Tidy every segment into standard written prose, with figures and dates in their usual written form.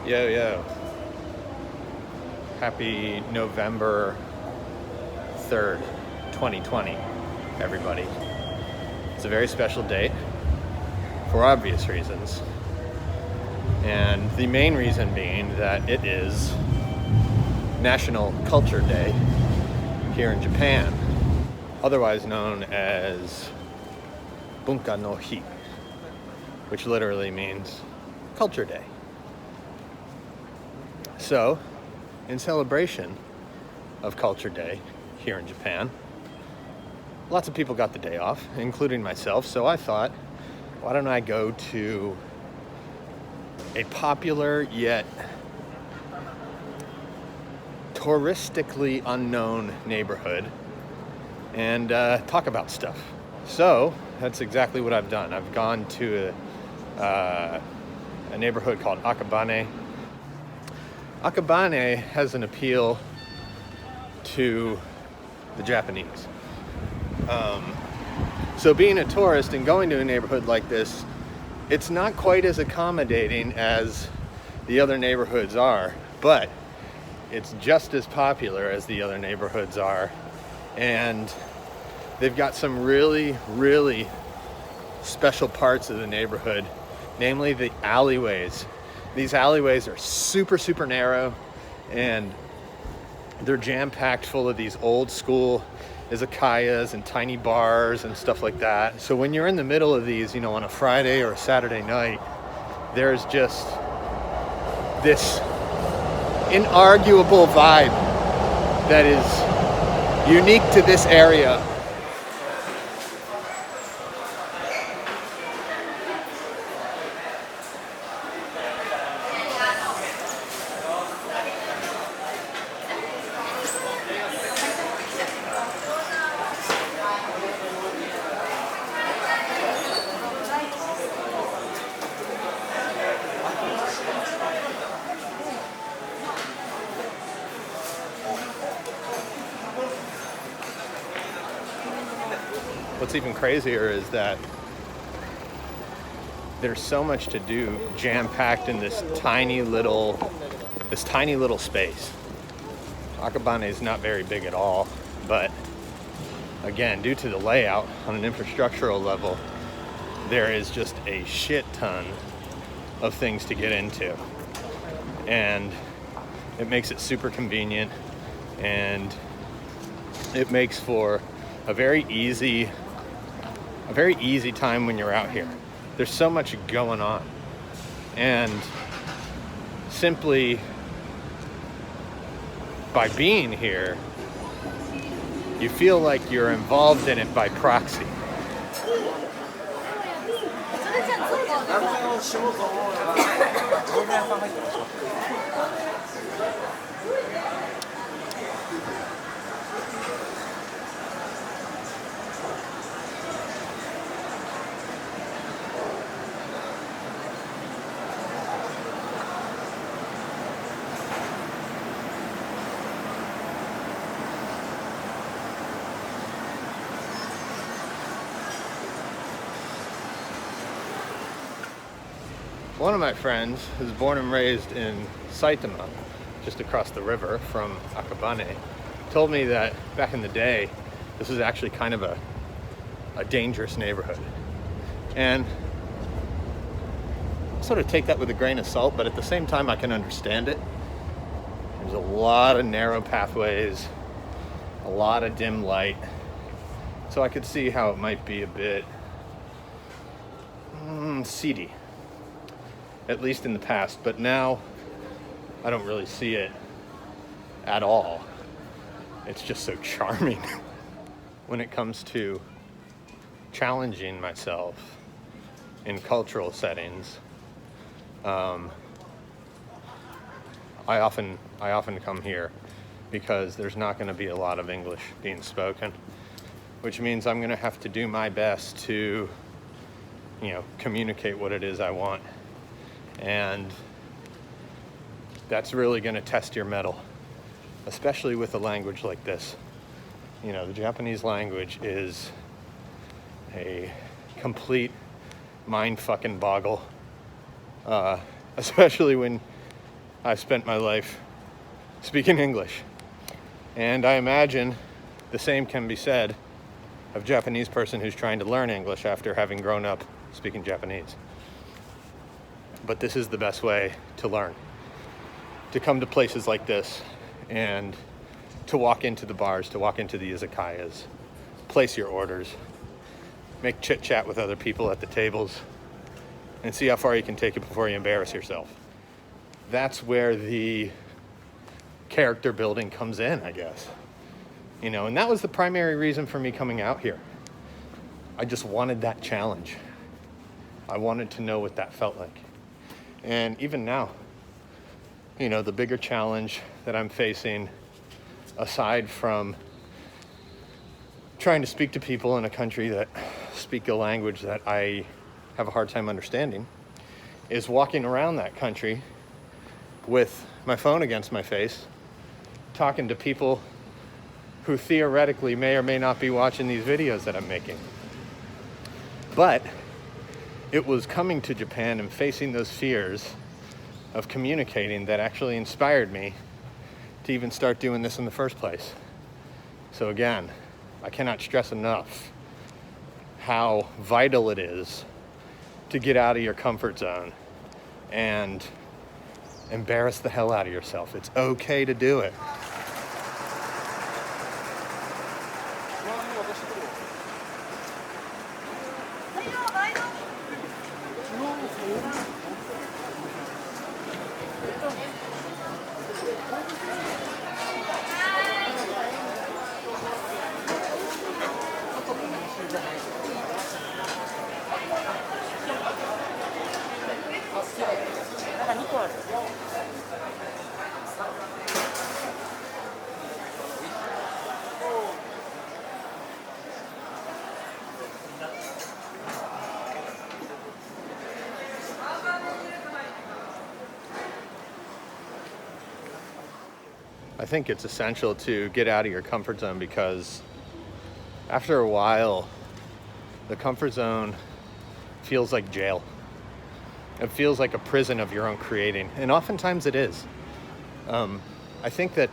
Yo, yo. Happy November 3rd, 2020, everybody. It's a very special date for obvious reasons. And the main reason being that it is National Culture Day here in Japan, otherwise known as Bunka no Hi, which literally means Culture Day. So, in celebration of Culture Day here in Japan, lots of people got the day off, including myself, so I thought, why don't I go to a popular yet touristically unknown neighborhood and talk about stuff. So, that's exactly what I've done. I've gone to a neighborhood called Akabane. Akabane has an appeal to the Japanese. So being a tourist and going to a neighborhood like this, it's not quite as accommodating as the other neighborhoods are, but it's just as popular as the other neighborhoods are. And they've got some really, really special parts of the neighborhood, namely the alleyways. These alleyways are super, super narrow, and they're jam-packed full of these old school izakayas and tiny bars and stuff like that. So when you're in the middle of these, you know, on a Friday or a Saturday night, there's just this inarguable vibe that is unique to this area. What's even crazier is that there's so much to do jam-packed in this tiny little space. Akabane is not very big at all, but again, due to the layout on an infrastructural level, there is just a shit ton of things to get into. And it makes it super convenient, and it makes for a very easy time when you're out here. There's so much going on, and simply by being here, you feel like you're involved in it by proxy. One of my friends, who's born and raised in Saitama, just across the river from Akabane, told me that back in the day, this was actually kind of a dangerous neighborhood. And I sort of take that with a grain of salt, but at the same time, I can understand it. There's a lot of narrow pathways, a lot of dim light, so I could see how it might be a bit seedy. At least in the past, but now I don't really see it at all. It's just so charming. When it comes to challenging myself in cultural settings, I often come here because there's not going to be a lot of English being spoken, which means I'm going to have to do my best to, communicate what it is I want. And that's really going to test your mettle, especially with a language like this. The Japanese language is a complete mind fucking boggle, especially when I've spent my life speaking English. And I imagine the same can be said of a Japanese person who's trying to learn English after having grown up speaking Japanese. But this is the best way to learn. To come to places like this and to walk into the bars, to walk into the izakayas, place your orders, make chit chat with other people at the tables, and see how far you can take it before you embarrass yourself. That's where the character building comes in, I guess. You know, and that was the primary reason for me coming out here. I just wanted that challenge. I wanted to know what that felt like. And even now, you know, the bigger challenge that I'm facing, aside from trying to speak to people in a country that speak a language that I have a hard time understanding, is walking around that country with my phone against my face, talking to people who theoretically may or may not be watching these videos that I'm making. But it was coming to Japan and facing those fears of communicating that actually inspired me to even start doing this in the first place. So again, I cannot stress enough how vital it is to get out of your comfort zone and embarrass the hell out of yourself. It's okay to do it. I think it's essential to get out of your comfort zone because after a while, the comfort zone feels like jail. It feels like a prison of your own creating, and oftentimes it is. I think that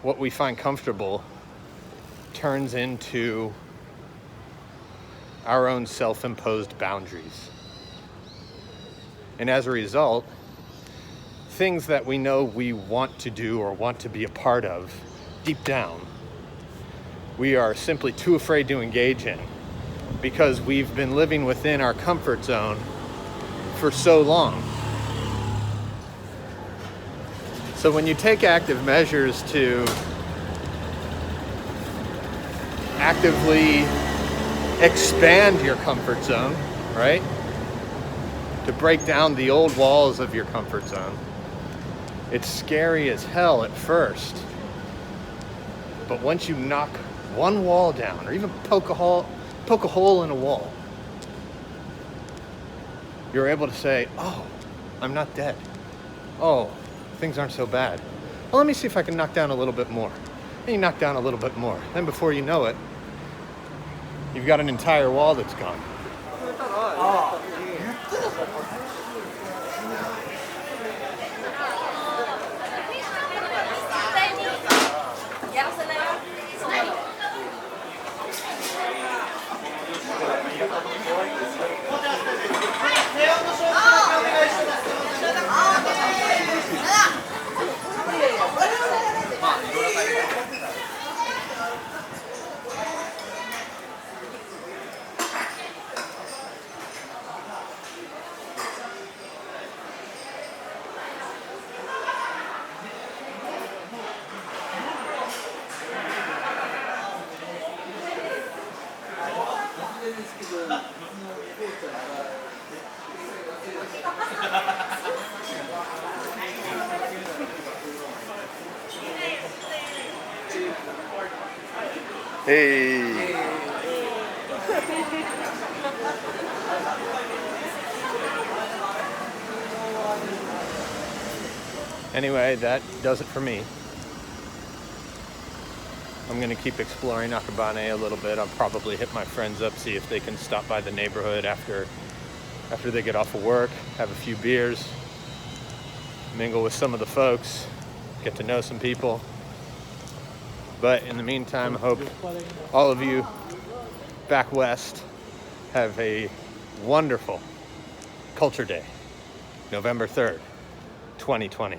what we find comfortable turns into our own self-imposed boundaries. And as a result, things that we know we want to do or want to be a part of, deep down, we are simply too afraid to engage in because we've been living within our comfort zone for so long. So when you take active measures to actively expand your comfort zone, right? To break down the old walls of your comfort zone, it's scary as hell at first. But once you knock one wall down, or even poke a hole in a wall, you're able to say, oh, I'm not dead. Oh, things aren't so bad. Well, let me see if I can knock down a little bit more. And you knock down a little bit more. Then before you know it, you've got an entire wall that's gone. Hey. Anyway, that does it for me. I'm going to keep exploring Akabane a little bit. I'll probably hit my friends up, see if they can stop by the neighborhood after they get off of work, have a few beers, mingle with some of the folks, get to know some people. But in the meantime, I hope all of you back west have a wonderful Culture Day, November 3rd, 2020.